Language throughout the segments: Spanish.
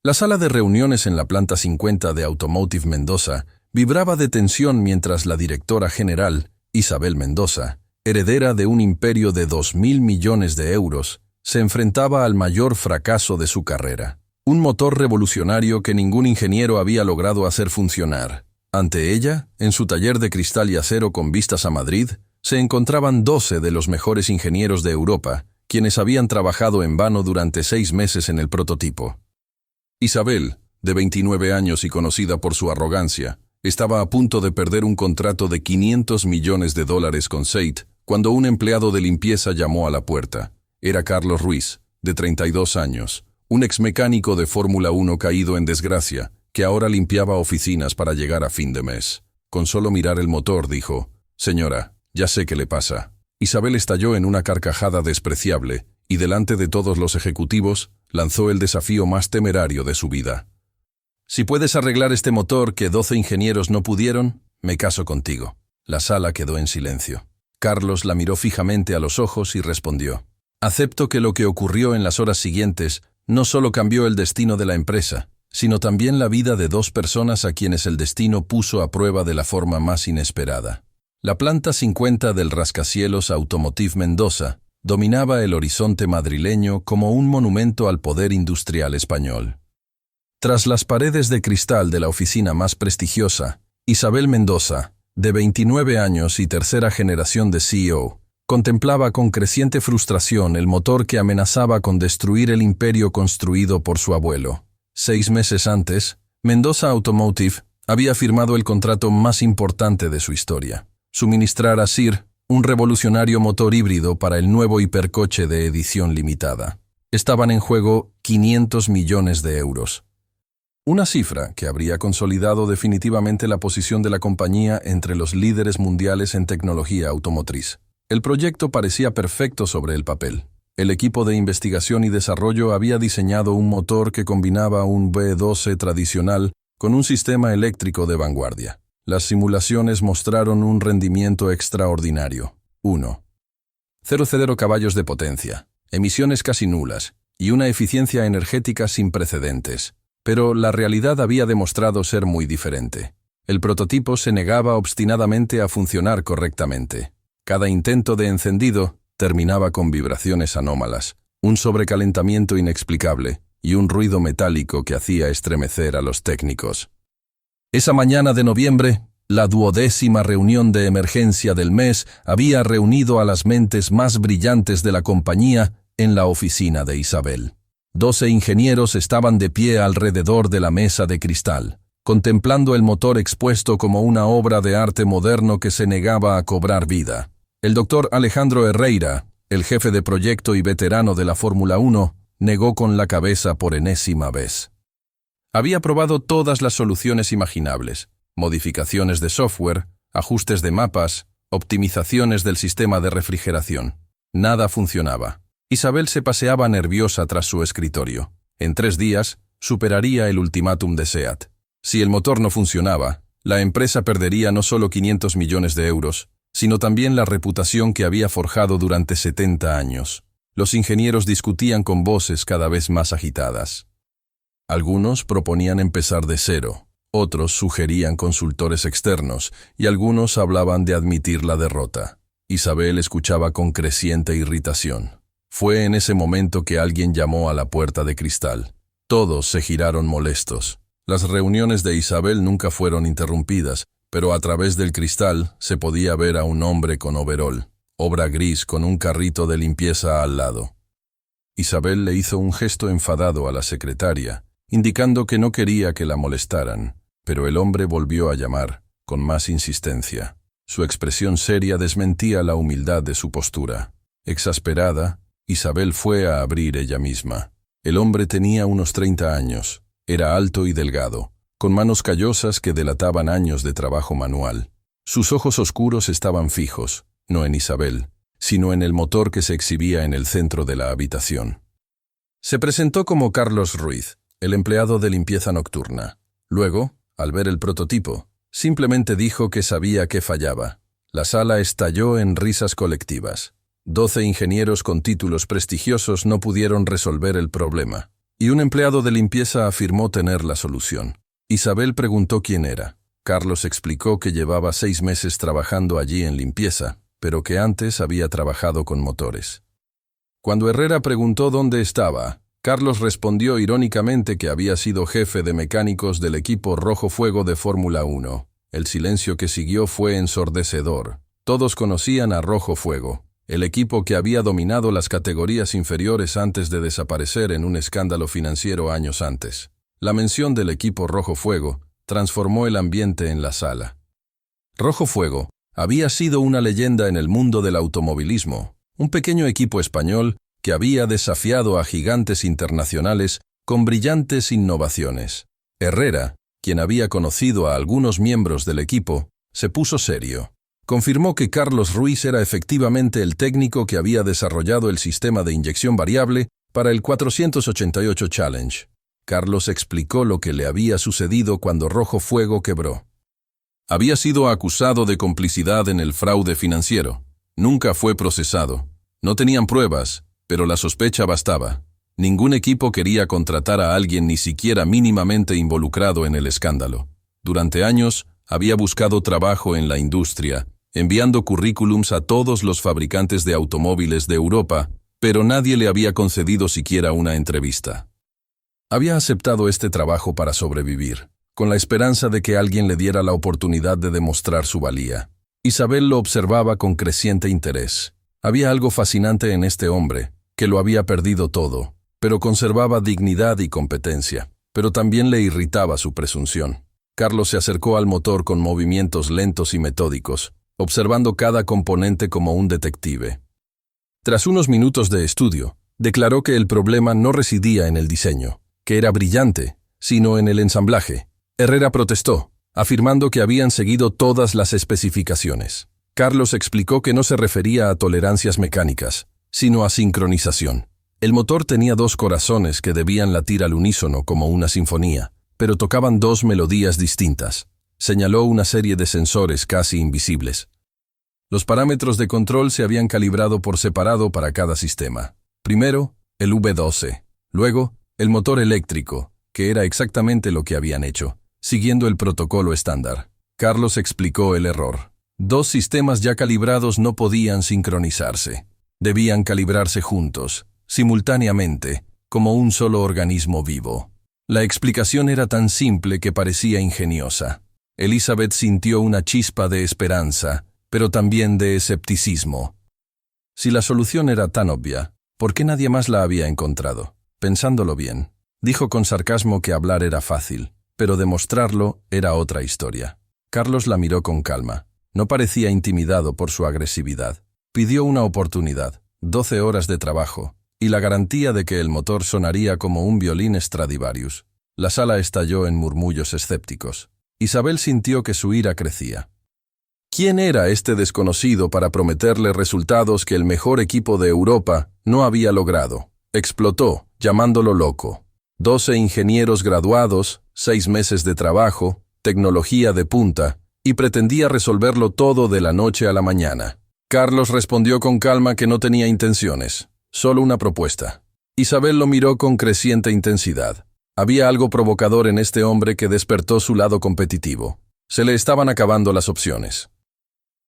La sala de reuniones en la planta 50 de Automotive Mendoza vibraba de tensión mientras la directora general, Isabel Mendoza, heredera de un imperio de 2.000 millones de euros, se enfrentaba al mayor fracaso de su carrera. Un motor revolucionario que ningún ingeniero había logrado hacer funcionar. Ante ella, en su taller de cristal y acero con vistas a Madrid, se encontraban 12 de los mejores ingenieros de Europa, quienes habían trabajado en vano durante 6 meses en el prototipo. Isabel, de 29 años y conocida por su arrogancia, estaba a punto de perder un contrato de $500 millones con SEAT cuando un empleado de limpieza llamó a la puerta. Era Carlos Ruiz, de 32 años, un exmecánico de Fórmula 1 caído en desgracia, que ahora limpiaba oficinas para llegar a fin de mes. Con solo mirar el motor dijo: «Señora, ya sé qué le pasa». Isabel estalló en una carcajada despreciable y delante de todos los ejecutivos lanzó el desafío más temerario de su vida. «Si puedes arreglar este motor que 12 ingenieros no pudieron, me caso contigo». La sala quedó en silencio. Carlos la miró fijamente a los ojos y respondió: «Acepto que lo que ocurrió en las horas siguientes no solo cambió el destino de la empresa, sino también la vida de 2 personas a quienes el destino puso a prueba de la forma más inesperada». La planta 50 del rascacielos Automotive Mendoza dominaba el horizonte madrileño como un monumento al poder industrial español. Tras las paredes de cristal de la oficina más prestigiosa, Isabel Mendoza, de 29 años y tercera generación de CEO, contemplaba con creciente frustración el motor que amenazaba con destruir el imperio construido por su abuelo. 6 meses antes, Mendoza Automotive había firmado el contrato más importante de su historia: suministrar a SIR un revolucionario motor híbrido para el nuevo hipercoche de edición limitada. Estaban en juego 500 millones de euros. Una cifra que habría consolidado definitivamente la posición de la compañía entre los líderes mundiales en tecnología automotriz. El proyecto parecía perfecto sobre el papel. El equipo de investigación y desarrollo había diseñado un motor que combinaba un V12 tradicional con un sistema eléctrico de vanguardia. Las simulaciones mostraron un rendimiento extraordinario. 1,00 caballos de potencia, emisiones casi nulas y una eficiencia energética sin precedentes. Pero la realidad había demostrado ser muy diferente. El prototipo se negaba obstinadamente a funcionar correctamente. Cada intento de encendido terminaba con vibraciones anómalas, un sobrecalentamiento inexplicable y un ruido metálico que hacía estremecer a los técnicos. Esa mañana de noviembre, la 12ª reunión de emergencia del mes había reunido a las mentes más brillantes de la compañía en la oficina de Isabel. 12 ingenieros estaban de pie alrededor de la mesa de cristal, contemplando el motor expuesto como una obra de arte moderno que se negaba a cobrar vida. El doctor Alejandro Herrera, el jefe de proyecto y veterano de la Fórmula 1, negó con la cabeza por enésima vez. Había probado todas las soluciones imaginables: modificaciones de software, ajustes de mapas, optimizaciones del sistema de refrigeración. Nada funcionaba. Isabel se paseaba nerviosa tras su escritorio. En 3 días, superaría el ultimátum de SEAT. Si el motor no funcionaba, la empresa perdería no solo 500 millones de euros, sino también la reputación que había forjado durante 70 años. Los ingenieros discutían con voces cada vez más agitadas. Algunos proponían empezar de cero, otros sugerían consultores externos y algunos hablaban de admitir la derrota. Isabel escuchaba con creciente irritación. Fue en ese momento que alguien llamó a la puerta de cristal. Todos se giraron molestos. Las reuniones de Isabel nunca fueron interrumpidas, pero a través del cristal se podía ver a un hombre con overol, obra gris con un carrito de limpieza al lado. Isabel le hizo un gesto enfadado a la secretaria, indicando que no quería que la molestaran, pero el hombre volvió a llamar, con más insistencia. Su expresión seria desmentía la humildad de su postura. Exasperada, Isabel fue a abrir ella misma. El hombre tenía unos 30 años, era alto y delgado, con manos callosas que delataban años de trabajo manual. Sus ojos oscuros estaban fijos, no en Isabel, sino en el motor que se exhibía en el centro de la habitación. Se presentó como Carlos Ruiz, el empleado de limpieza nocturna. Luego, al ver el prototipo, simplemente dijo que sabía que fallaba. La sala estalló en risas colectivas. 12 ingenieros con títulos prestigiosos no pudieron resolver el problema. y un empleado de limpieza afirmó tener la solución. Isabel preguntó quién era. Carlos explicó que llevaba 6 meses trabajando allí en limpieza, pero que antes había trabajado con motores. Cuando Herrera preguntó dónde estaba, Carlos respondió irónicamente que había sido jefe de mecánicos del equipo Rojo Fuego de Fórmula 1. El silencio que siguió fue ensordecedor. Todos conocían a Rojo Fuego, el equipo que había dominado las categorías inferiores antes de desaparecer en un escándalo financiero años antes. La mención del equipo Rojo Fuego transformó el ambiente en la sala. Rojo Fuego había sido una leyenda en el mundo del automovilismo, un pequeño equipo español que había desafiado a gigantes internacionales con brillantes innovaciones. Herrera, quien había conocido a algunos miembros del equipo, se puso serio. Confirmó que Carlos Ruiz era efectivamente el técnico que había desarrollado el sistema de inyección variable para el 488 Challenge. Carlos explicó lo que le había sucedido cuando Rojo Fuego quebró. Había sido acusado de complicidad en el fraude financiero. Nunca fue procesado. No tenían pruebas, pero la sospecha bastaba. Ningún equipo quería contratar a alguien ni siquiera mínimamente involucrado en el escándalo. Durante años, había buscado trabajo en la industria, enviando currículums a todos los fabricantes de automóviles de Europa, pero nadie le había concedido siquiera una entrevista. Había aceptado este trabajo para sobrevivir, con la esperanza de que alguien le diera la oportunidad de demostrar su valía. Isabel lo observaba con creciente interés. Había algo fascinante en este hombre, que lo había perdido todo, pero conservaba dignidad y competencia, pero también le irritaba su presunción. Carlos se acercó al motor con movimientos lentos y metódicos, observando cada componente como un detective. Tras unos minutos de estudio, declaró que el problema no residía en el diseño, que era brillante, sino en el ensamblaje. Herrera protestó, afirmando que habían seguido todas las especificaciones. Carlos explicó que no se refería a tolerancias mecánicas, sino a sincronización. El motor tenía 2 corazones que debían latir al unísono como una sinfonía, pero tocaban 2 melodías distintas. Señaló una serie de sensores casi invisibles. Los parámetros de control se habían calibrado por separado para cada sistema. Primero, el V12. Luego, el motor eléctrico, que era exactamente lo que habían hecho, siguiendo el protocolo estándar. Carlos explicó el error. 2 sistemas ya calibrados no podían sincronizarse. Debían calibrarse juntos, simultáneamente, como un solo organismo vivo. La explicación era tan simple que parecía ingeniosa. Elizabeth sintió una chispa de esperanza, pero también de escepticismo. Si la solución era tan obvia, ¿por qué nadie más la había encontrado? Pensándolo bien, dijo con sarcasmo que hablar era fácil, pero demostrarlo era otra historia. Carlos la miró con calma. No parecía intimidado por su agresividad. Pidió una oportunidad, 12 horas de trabajo, y la garantía de que el motor sonaría como un violín Stradivarius. La sala estalló en murmullos escépticos. Isabel sintió que su ira crecía. ¿Quién era este desconocido para prometerle resultados que el mejor equipo de Europa no había logrado? Explotó, llamándolo loco. 12 ingenieros graduados, 6 meses de trabajo, tecnología de punta, y pretendía resolverlo todo de la noche a la mañana. Carlos respondió con calma que no tenía intenciones, solo una propuesta. Isabel lo miró con creciente intensidad. Había algo provocador en este hombre que despertó su lado competitivo. Se le estaban acabando las opciones.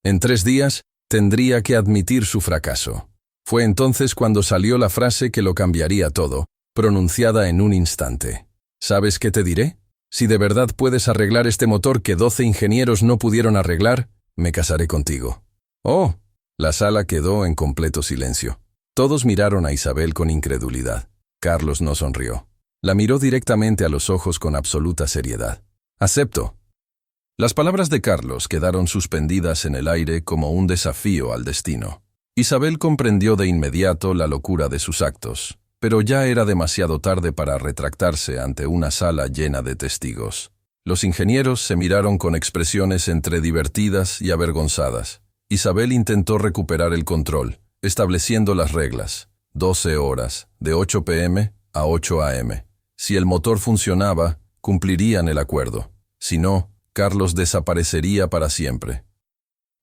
En 3 días, tendría que admitir su fracaso. Fue entonces cuando salió la frase que lo cambiaría todo, pronunciada en un instante. ¿Sabes qué te diré? Si de verdad puedes arreglar este motor que 12 ingenieros no pudieron arreglar, me casaré contigo. ¡Oh! La sala quedó en completo silencio. Todos miraron a Isabel con incredulidad. Carlos no sonrió. La miró directamente a los ojos con absoluta seriedad. «Acepto». Las palabras de Carlos quedaron suspendidas en el aire como un desafío al destino. Isabel comprendió de inmediato la locura de sus actos, pero ya era demasiado tarde para retractarse ante una sala llena de testigos. Los ingenieros se miraron con expresiones entre divertidas y avergonzadas. Isabel intentó recuperar el control, estableciendo las reglas. 12 horas, de 8 p.m. a 8 a.m. Si el motor funcionaba, cumplirían el acuerdo. Si no, Carlos desaparecería para siempre.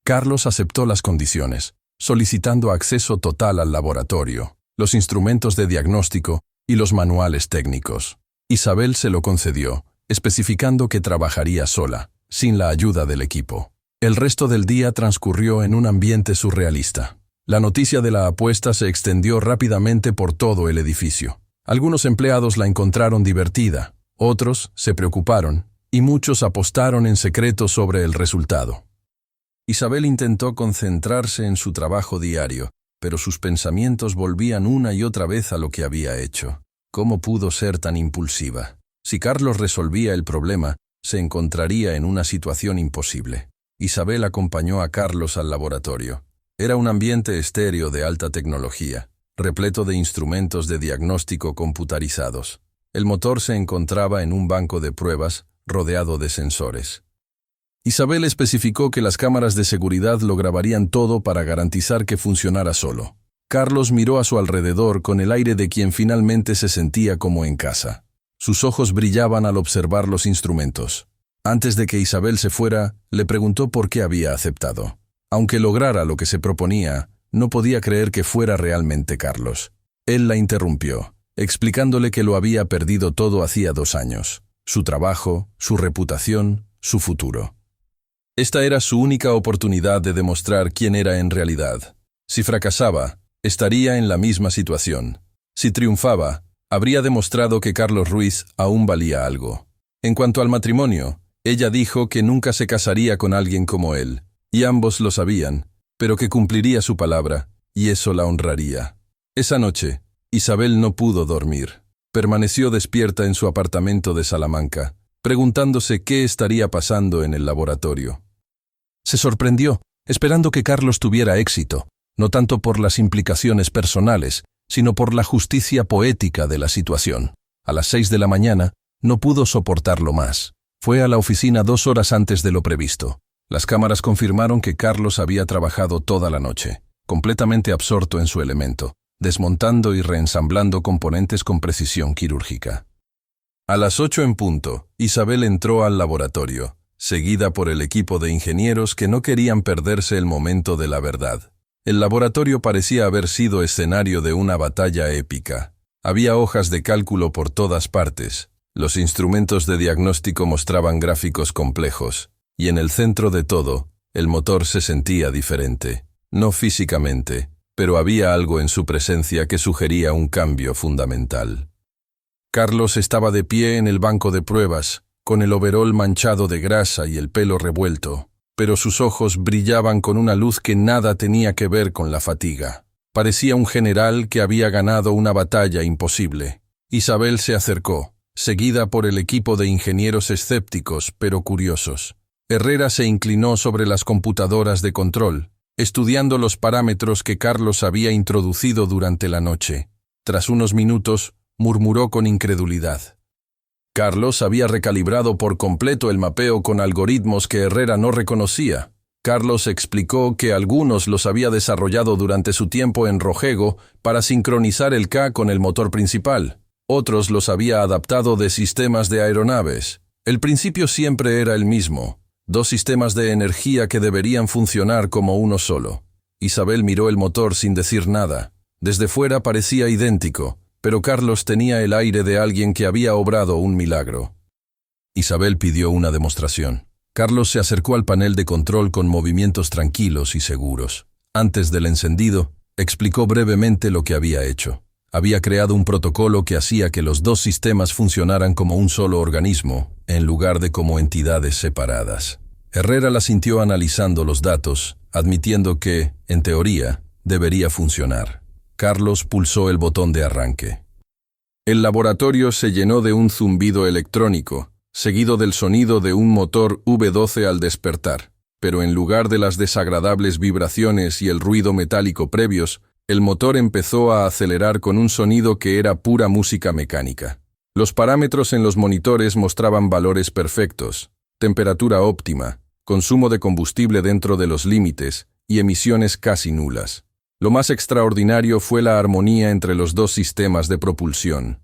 Carlos aceptó las condiciones, solicitando acceso total al laboratorio, los instrumentos de diagnóstico y los manuales técnicos. Isabel se lo concedió, especificando que trabajaría sola, sin la ayuda del equipo. El resto del día transcurrió en un ambiente surrealista. La noticia de la apuesta se extendió rápidamente por todo el edificio. Algunos empleados la encontraron divertida, otros se preocuparon, y muchos apostaron en secreto sobre el resultado. Isabel intentó concentrarse en su trabajo diario, pero sus pensamientos volvían una y otra vez a lo que había hecho. ¿Cómo pudo ser tan impulsiva? Si Carlos resolvía el problema, se encontraría en una situación imposible. Isabel acompañó a Carlos al laboratorio. Era un ambiente estéreo de alta tecnología, repleto de instrumentos de diagnóstico computarizados. El motor se encontraba en un banco de pruebas, rodeado de sensores. Isabel especificó que las cámaras de seguridad lo grabarían todo para garantizar que funcionara solo. Carlos miró a su alrededor con el aire de quien finalmente se sentía como en casa. Sus ojos brillaban al observar los instrumentos. Antes de que Isabel se fuera, le preguntó por qué había aceptado. Aunque lograra lo que se proponía, no podía creer que fuera realmente Carlos. Él la interrumpió, explicándole que lo había perdido todo hacía 2 años. Su trabajo, su reputación, su futuro. Esta era su única oportunidad de demostrar quién era en realidad. Si fracasaba, estaría en la misma situación. Si triunfaba, habría demostrado que Carlos Ruiz aún valía algo. En cuanto al matrimonio, ella dijo que nunca se casaría con alguien como él, y ambos lo sabían, pero que cumpliría su palabra, y eso la honraría. Esa noche, Isabel no pudo dormir. Permaneció despierta en su apartamento de Salamanca, preguntándose qué estaría pasando en el laboratorio. Se sorprendió, esperando que Carlos tuviera éxito, no tanto por las implicaciones personales, sino por la justicia poética de la situación. A las 6 de la mañana, no pudo soportarlo más. Fue a la oficina 2 horas antes de lo previsto. Las cámaras confirmaron que Carlos había trabajado toda la noche, completamente absorto en su elemento, desmontando y reensamblando componentes con precisión quirúrgica. A las 8 en punto, Isabel entró al laboratorio, seguida por el equipo de ingenieros que no querían perderse el momento de la verdad. El laboratorio parecía haber sido escenario de una batalla épica. Había hojas de cálculo por todas partes. Los instrumentos de diagnóstico mostraban gráficos complejos, y en el centro de todo, el motor se sentía diferente. No físicamente, pero había algo en su presencia que sugería un cambio fundamental. Carlos estaba de pie en el banco de pruebas, con el overol manchado de grasa y el pelo revuelto, pero sus ojos brillaban con una luz que nada tenía que ver con la fatiga. Parecía un general que había ganado una batalla imposible. Isabel se acercó, seguida por el equipo de ingenieros escépticos pero curiosos. Herrera se inclinó sobre las computadoras de control, estudiando los parámetros que Carlos había introducido durante la noche. Tras unos minutos, murmuró con incredulidad. Carlos había recalibrado por completo el mapeo con algoritmos que Herrera no reconocía. Carlos explicó que algunos los había desarrollado durante su tiempo en Rojego para sincronizar el K con el motor principal. Otros los había adaptado de sistemas de aeronaves. El principio siempre era el mismo: 2 sistemas de energía que deberían funcionar como uno solo. Isabel miró el motor sin decir nada. Desde fuera parecía idéntico, pero Carlos tenía el aire de alguien que había obrado un milagro. Isabel pidió una demostración. Carlos se acercó al panel de control con movimientos tranquilos y seguros. Antes del encendido, explicó brevemente lo que había hecho. Había creado un protocolo que hacía que los 2 sistemas funcionaran como un solo organismo, en lugar de como entidades separadas. Herrera la sintió analizando los datos, admitiendo que, en teoría, debería funcionar. Carlos pulsó el botón de arranque. El laboratorio se llenó de un zumbido electrónico, seguido del sonido de un motor V12 al despertar, pero en lugar de las desagradables vibraciones y el ruido metálico previos, el motor empezó a acelerar con un sonido que era pura música mecánica. Los parámetros en los monitores mostraban valores perfectos, temperatura óptima, consumo de combustible dentro de los límites y emisiones casi nulas. Lo más extraordinario fue la armonía entre los 2 sistemas de propulsión.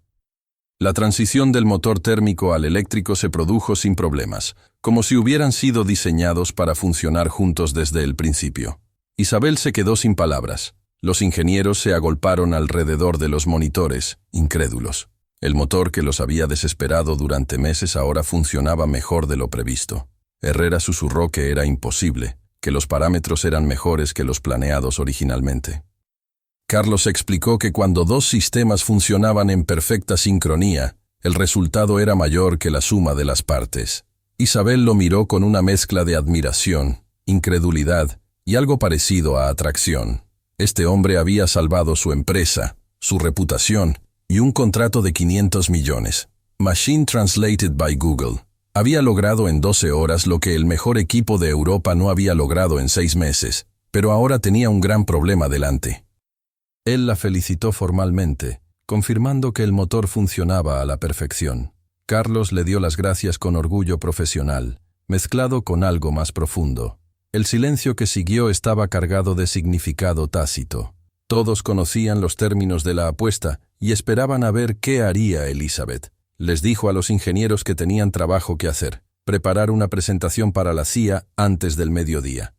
La transición del motor térmico al eléctrico se produjo sin problemas, como si hubieran sido diseñados para funcionar juntos desde el principio. Isabel se quedó sin palabras. Los ingenieros se agolparon alrededor de los monitores, incrédulos. El motor que los había desesperado durante meses ahora funcionaba mejor de lo previsto. Herrera susurró que era imposible, que los parámetros eran mejores que los planeados originalmente. Carlos explicó que cuando dos sistemas funcionaban en perfecta sincronía, el resultado era mayor que la suma de las partes. Isabel lo miró con una mezcla de admiración, incredulidad y algo parecido a atracción. Este hombre había salvado su empresa, su reputación y un contrato de 500 millones. Machine Translated by Google. Había logrado en 12 horas lo que el mejor equipo de Europa no había logrado en 6 meses, pero ahora tenía un gran problema delante. Él la felicitó formalmente, confirmando que el motor funcionaba a la perfección. Carlos le dio las gracias con orgullo profesional, mezclado con algo más profundo. El silencio que siguió estaba cargado de significado tácito. Todos conocían los términos de la apuesta y esperaban a ver qué haría Elizabeth. Les dijo a los ingenieros que tenían trabajo que hacer, preparar una presentación para la CIA antes del mediodía.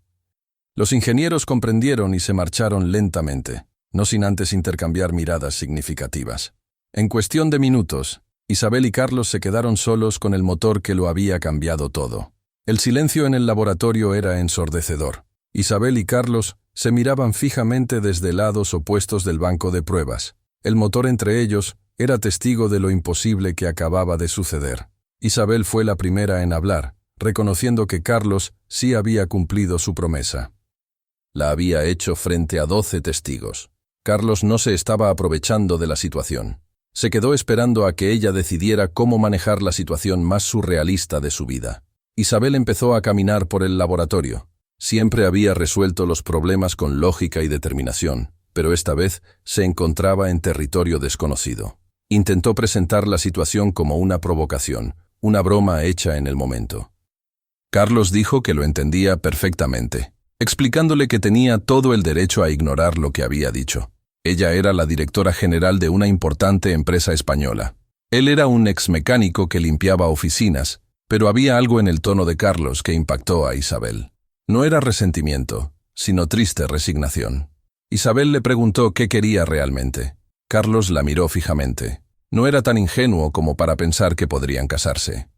Los ingenieros comprendieron y se marcharon lentamente, no sin antes intercambiar miradas significativas. En cuestión de minutos, Isabel y Carlos se quedaron solos con el motor que lo había cambiado todo. El silencio en el laboratorio era ensordecedor. Isabel y Carlos se miraban fijamente desde lados opuestos del banco de pruebas. El motor entre ellos era testigo de lo imposible que acababa de suceder. Isabel fue la primera en hablar, reconociendo que Carlos sí había cumplido su promesa. La había hecho frente a 12 testigos. Carlos no se estaba aprovechando de la situación. Se quedó esperando a que ella decidiera cómo manejar la situación más surrealista de su vida. Isabel empezó a caminar por el laboratorio. Siempre había resuelto los problemas con lógica y determinación, pero esta vez se encontraba en territorio desconocido. Intentó presentar la situación como una provocación, una broma hecha en el momento. Carlos dijo que lo entendía perfectamente, explicándole que tenía todo el derecho a ignorar lo que había dicho. Ella era la directora general de una importante empresa española. Él era un exmecánico que limpiaba oficinas, pero había algo en el tono de Carlos que impactó a Isabel. No era resentimiento, sino triste resignación. Isabel le preguntó qué quería realmente. Carlos la miró fijamente. No era tan ingenuo como para pensar que podrían casarse.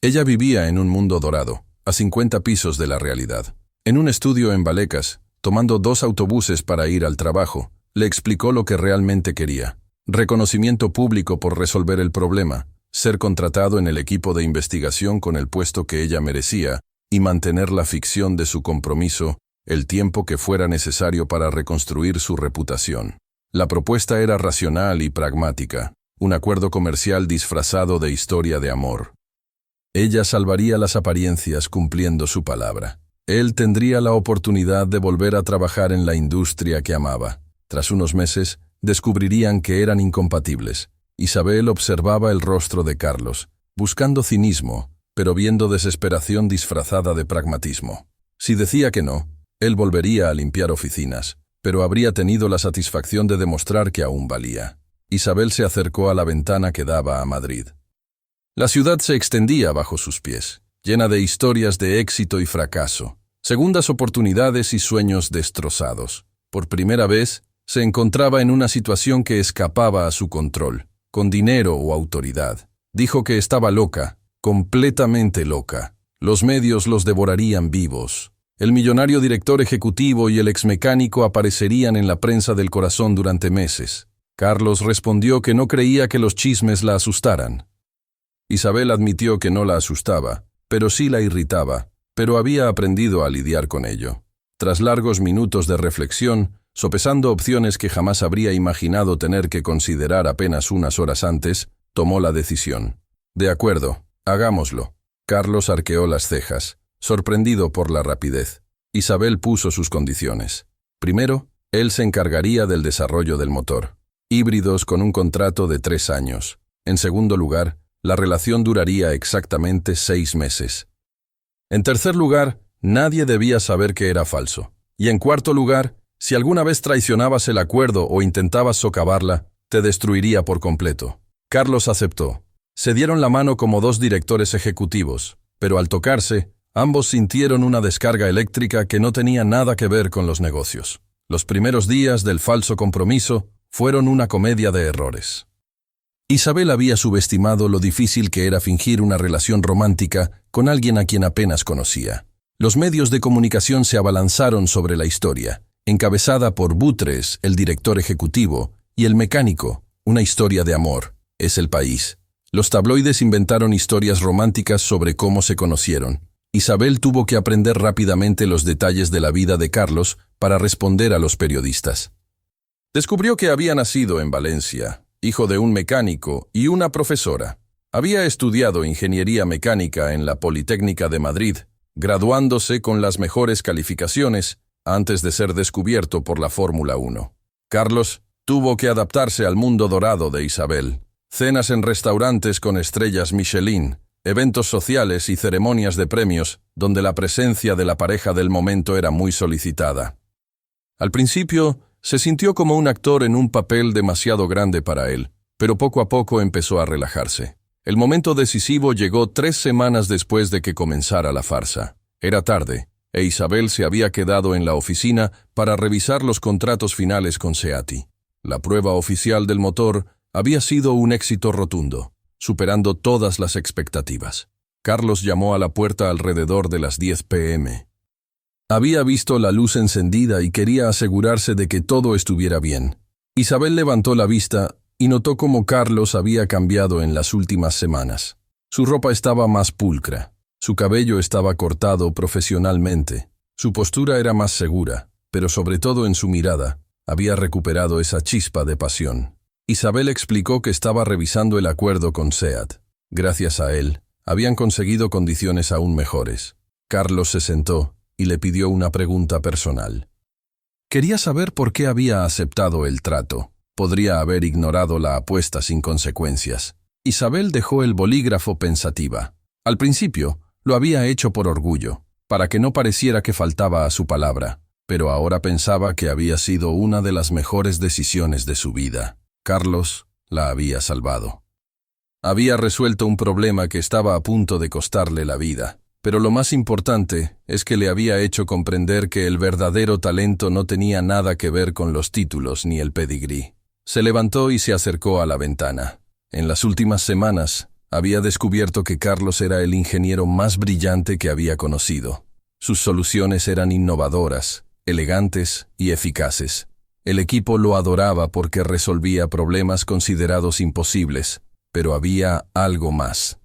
Ella vivía en un mundo dorado, a 50 pisos de la realidad. En un estudio en Vallecas, tomando 2 autobuses para ir al trabajo, le explicó lo que realmente quería. Reconocimiento público por resolver el problema, ser contratado en el equipo de investigación con el puesto que ella merecía y mantener la ficción de su compromiso el tiempo que fuera necesario para reconstruir su reputación. La propuesta era racional y pragmática, un acuerdo comercial disfrazado de historia de amor. Ella salvaría las apariencias cumpliendo su palabra. Él tendría la oportunidad de volver a trabajar en la industria que amaba. Tras unos meses, descubrirían que eran incompatibles. Isabel observaba el rostro de Carlos, buscando cinismo, pero viendo desesperación disfrazada de pragmatismo. Si decía que no, él volvería a limpiar oficinas, pero habría tenido la satisfacción de demostrar que aún valía. Isabel se acercó a la ventana que daba a Madrid. La ciudad se extendía bajo sus pies, llena de historias de éxito y fracaso, segundas oportunidades y sueños destrozados. Por primera vez, se encontraba en una situación que escapaba a su control, con dinero o autoridad. Dijo que estaba loca, completamente loca. Los medios los devorarían vivos. El millonario director ejecutivo y el exmecánico aparecerían en la prensa del corazón durante meses. Carlos respondió que no creía que los chismes la asustaran. Isabel admitió que no la asustaba, pero sí la irritaba, pero había aprendido a lidiar con ello. Tras largos minutos de reflexión, sopesando opciones que jamás habría imaginado tener que considerar apenas unas horas antes, tomó la decisión. De acuerdo, hagámoslo. Carlos arqueó las cejas, sorprendido por la rapidez. Isabel puso sus condiciones. Primero, él se encargaría del desarrollo del motor. Híbridos con un contrato de 3 años. En segundo lugar, la relación duraría exactamente 6 meses. En tercer lugar, nadie debía saber que era falso. Y en cuarto lugar, si alguna vez traicionabas el acuerdo o intentabas socavarla, te destruiría por completo. Carlos aceptó. Se dieron la mano como 2 directores ejecutivos, pero al tocarse, ambos sintieron una descarga eléctrica que no tenía nada que ver con los negocios. Los primeros días del falso compromiso fueron una comedia de errores. Isabel había subestimado lo difícil que era fingir una relación romántica con alguien a quien apenas conocía. Los medios de comunicación se abalanzaron sobre la historia, encabezada por Butres, el director ejecutivo, y El Mecánico, una historia de amor. Es El País. Los tabloides inventaron historias románticas sobre cómo se conocieron. Isabel tuvo que aprender rápidamente los detalles de la vida de Carlos para responder a los periodistas. Descubrió que había nacido en Valencia, hijo de un mecánico y una profesora. Había estudiado ingeniería mecánica en la Politécnica de Madrid, graduándose con las mejores calificaciones antes de ser descubierto por la Fórmula 1. Carlos tuvo que adaptarse al mundo dorado de Isabel. Cenas en restaurantes con estrellas Michelin, eventos sociales y ceremonias de premios donde la presencia de la pareja del momento era muy solicitada. Al principio, se sintió como un actor en un papel demasiado grande para él, pero poco a poco empezó a relajarse. El momento decisivo llegó 3 semanas después de que comenzara la farsa. Era tarde, e Isabel se había quedado en la oficina para revisar los contratos finales con Seati. La prueba oficial del motor había sido un éxito rotundo, superando todas las expectativas. Carlos llamó a la puerta alrededor de las 10 p.m. Había visto la luz encendida y quería asegurarse de que todo estuviera bien. Isabel levantó la vista y notó cómo Carlos había cambiado en las últimas semanas. Su ropa estaba más pulcra, su cabello estaba cortado profesionalmente, su postura era más segura, pero sobre todo en su mirada, había recuperado esa chispa de pasión. Isabel explicó que estaba revisando el acuerdo con SEAT. Gracias a él, habían conseguido condiciones aún mejores. Carlos se sentó y le pidió una pregunta personal. Quería saber por qué había aceptado el trato. Podría haber ignorado la apuesta sin consecuencias. Isabel dejó el bolígrafo pensativa. Al principio, lo había hecho por orgullo, para que no pareciera que faltaba a su palabra, pero ahora pensaba que había sido una de las mejores decisiones de su vida. Carlos la había salvado. Había resuelto un problema que estaba a punto de costarle la vida, pero lo más importante es que le había hecho comprender que el verdadero talento no tenía nada que ver con los títulos ni el pedigrí. Se levantó y se acercó a la ventana. En las últimas semanas, había descubierto que Carlos era el ingeniero más brillante que había conocido. Sus soluciones eran innovadoras, elegantes y eficaces. El equipo lo adoraba porque resolvía problemas considerados imposibles, pero había algo más.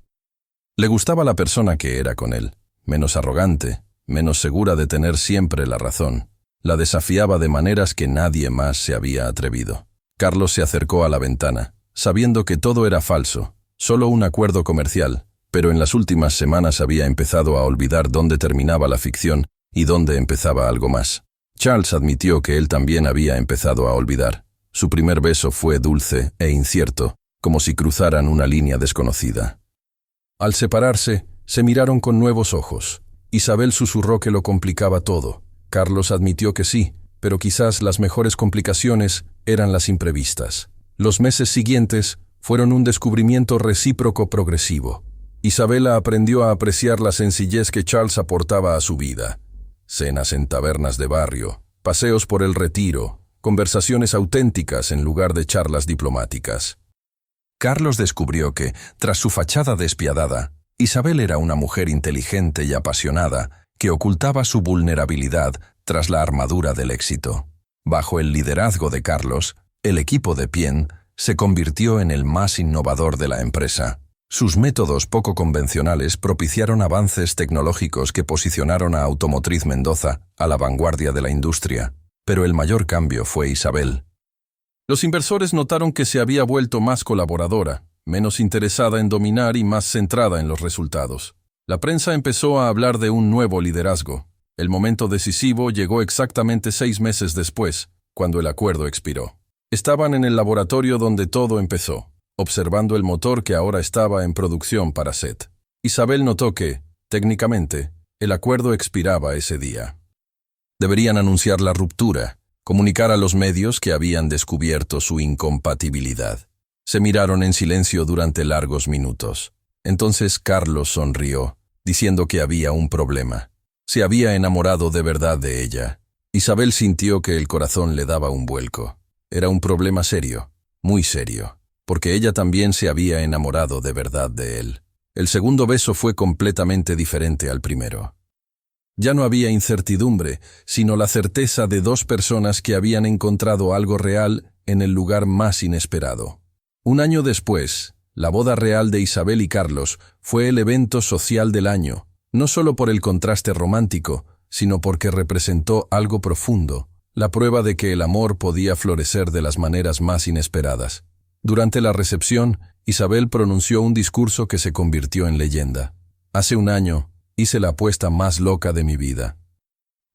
Le gustaba la persona que era con él, menos arrogante, menos segura de tener siempre la razón. La desafiaba de maneras que nadie más se había atrevido. Carlos se acercó a la ventana, sabiendo que todo era falso, solo un acuerdo comercial, pero en las últimas semanas había empezado a olvidar dónde terminaba la ficción y dónde empezaba algo más. Charles admitió que él también había empezado a olvidar. Su primer beso fue dulce e incierto, como si cruzaran una línea desconocida. Al separarse, se miraron con nuevos ojos. Isabel susurró que lo complicaba todo. Carlos admitió que sí, pero quizás las mejores complicaciones eran las imprevistas. Los meses siguientes fueron un descubrimiento recíproco progresivo. Isabela aprendió a apreciar la sencillez que Charles aportaba a su vida. Cenas en tabernas de barrio, paseos por el Retiro, conversaciones auténticas en lugar de charlas diplomáticas. Carlos descubrió que, tras su fachada despiadada, Isabel era una mujer inteligente y apasionada que ocultaba su vulnerabilidad tras la armadura del éxito. Bajo el liderazgo de Carlos, el equipo de Pien se convirtió en el más innovador de la empresa. Sus métodos poco convencionales propiciaron avances tecnológicos que posicionaron a Automotriz Mendoza a la vanguardia de la industria. Pero el mayor cambio fue Isabel. Los inversores notaron que se había vuelto más colaboradora, menos interesada en dominar y más centrada en los resultados. La prensa empezó a hablar de un nuevo liderazgo. El momento decisivo llegó exactamente 6 meses después, cuando el acuerdo expiró. Estaban en el laboratorio donde todo empezó, observando el motor que ahora estaba en producción para SEAT. Isabel notó que, técnicamente, el acuerdo expiraba ese día. Deberían anunciar la ruptura, comunicar a los medios que habían descubierto su incompatibilidad. Se miraron en silencio durante largos minutos. Entonces Carlos sonrió, diciendo que había un problema. Se había enamorado de verdad de ella. Isabel sintió que el corazón le daba un vuelco. Era un problema serio, muy serio, porque ella también se había enamorado de verdad de él. El segundo beso fue completamente diferente al primero. Ya no había incertidumbre, sino la certeza de dos personas que habían encontrado algo real en el lugar más inesperado. Un año después, la boda real de Isabel y Carlos fue el evento social del año, no solo por el contraste romántico, sino porque representó algo profundo, la prueba de que el amor podía florecer de las maneras más inesperadas. Durante la recepción, Isabel pronunció un discurso que se convirtió en leyenda. Hace un año, hice la apuesta más loca de mi vida.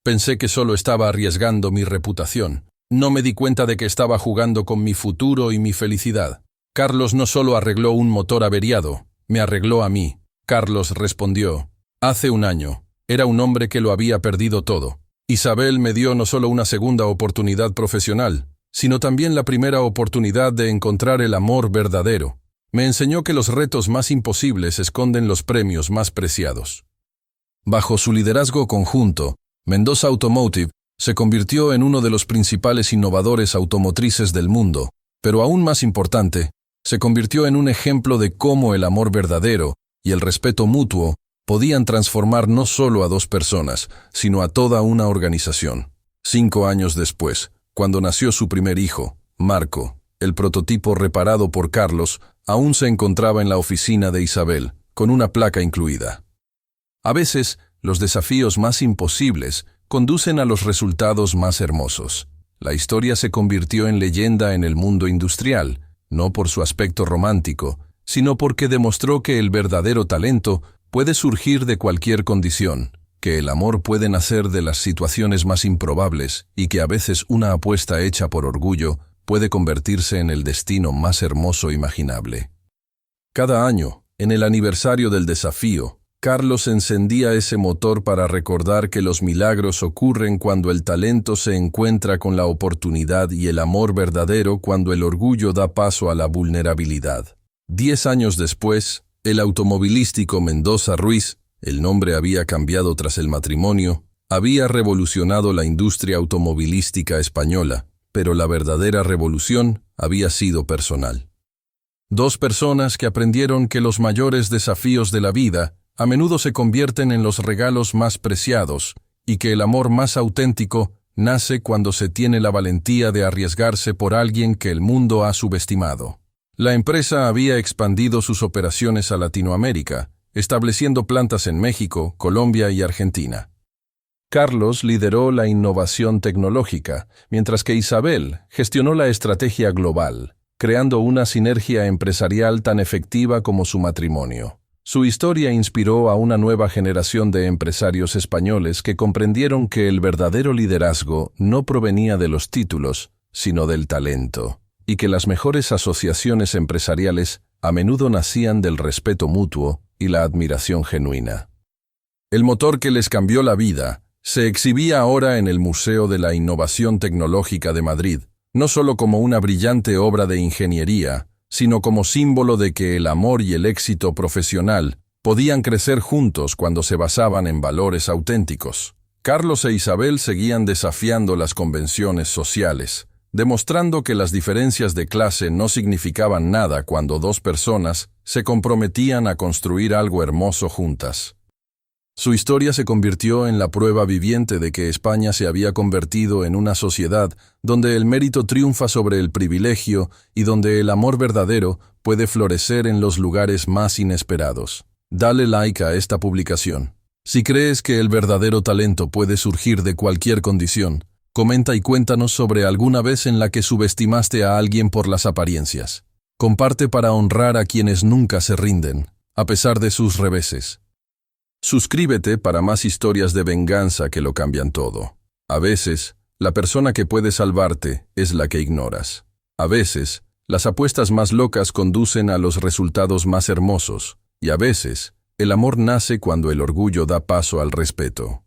Pensé que solo estaba arriesgando mi reputación. No me di cuenta de que estaba jugando con mi futuro y mi felicidad. Carlos no solo arregló un motor averiado, me arregló a mí. Carlos respondió, hace un año, era un hombre que lo había perdido todo. Isabel me dio no solo una segunda oportunidad profesional, sino también la primera oportunidad de encontrar el amor verdadero. Me enseñó que los retos más imposibles esconden los premios más preciados. Bajo su liderazgo conjunto, Mendoza Automotive se convirtió en uno de los principales innovadores automotrices del mundo, pero aún más importante, se convirtió en un ejemplo de cómo el amor verdadero y el respeto mutuo podían transformar no solo a dos personas, sino a toda una organización. 5 años después, cuando nació su primer hijo, Marco, el prototipo reparado por Carlos aún se encontraba en la oficina de Isabel, con una placa incluida. A veces, los desafíos más imposibles conducen a los resultados más hermosos. La historia se convirtió en leyenda en el mundo industrial, no por su aspecto romántico, sino porque demostró que el verdadero talento puede surgir de cualquier condición, que el amor puede nacer de las situaciones más improbables y que a veces una apuesta hecha por orgullo puede convertirse en el destino más hermoso imaginable. Cada año, en el aniversario del desafío, Carlos encendía ese motor para recordar que los milagros ocurren cuando el talento se encuentra con la oportunidad y el amor verdadero cuando el orgullo da paso a la vulnerabilidad. 10 años después, el automovilístico Mendoza Ruiz, el nombre había cambiado tras el matrimonio, había revolucionado la industria automovilística española, pero la verdadera revolución había sido personal. Dos personas que aprendieron que los mayores desafíos de la vida a menudo se convierten en los regalos más preciados y que el amor más auténtico nace cuando se tiene la valentía de arriesgarse por alguien que el mundo ha subestimado. La empresa había expandido sus operaciones a Latinoamérica, estableciendo plantas en México, Colombia y Argentina. Carlos lideró la innovación tecnológica, mientras que Isabel gestionó la estrategia global, creando una sinergia empresarial tan efectiva como su matrimonio. Su historia inspiró a una nueva generación de empresarios españoles que comprendieron que el verdadero liderazgo no provenía de los títulos, sino del talento, y que las mejores asociaciones empresariales a menudo nacían del respeto mutuo y la admiración genuina. El motor que les cambió la vida se exhibía ahora en el Museo de la Innovación Tecnológica de Madrid, no solo como una brillante obra de ingeniería, sino como símbolo de que el amor y el éxito profesional podían crecer juntos cuando se basaban en valores auténticos. Carlos e Isabel seguían desafiando las convenciones sociales, demostrando que las diferencias de clase no significaban nada cuando dos personas se comprometían a construir algo hermoso juntas. Su historia se convirtió en la prueba viviente de que España se había convertido en una sociedad donde el mérito triunfa sobre el privilegio y donde el amor verdadero puede florecer en los lugares más inesperados. Dale like a esta publicación. Si crees que el verdadero talento puede surgir de cualquier condición, comenta y cuéntanos sobre alguna vez en la que subestimaste a alguien por las apariencias. Comparte para honrar a quienes nunca se rinden, a pesar de sus reveses. Suscríbete para más historias de venganza que lo cambian todo. A veces, la persona que puede salvarte es la que ignoras. A veces, las apuestas más locas conducen a los resultados más hermosos, y a veces, el amor nace cuando el orgullo da paso al respeto.